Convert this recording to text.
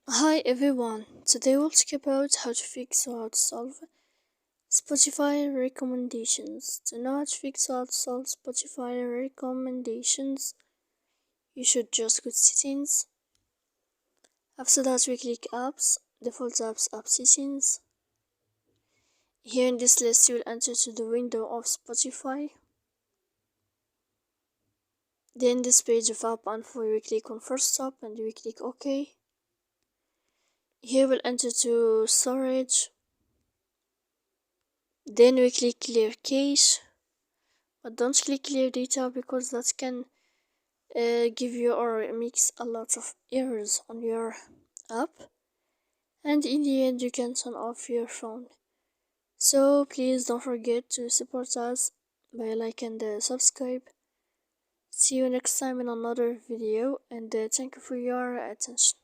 Hi everyone, today we'll talk about how to fix or how to solve Spotify recommendations. To know how to fix or how to solve Spotify recommendations, you should just go to settings. After that we click apps, default apps, app settings. Here in this list you will enter to the window of Spotify. Then this page of app info we click on first stop and we click OK. Here we'll enter to storage. Then we click clear cache, but don't click clear data because that can give you or makes a lot of errors on your app, and in the end you can turn off your phone. So please don't forget to support us by like and subscribe. See you next time in another video, and thank you for your attention.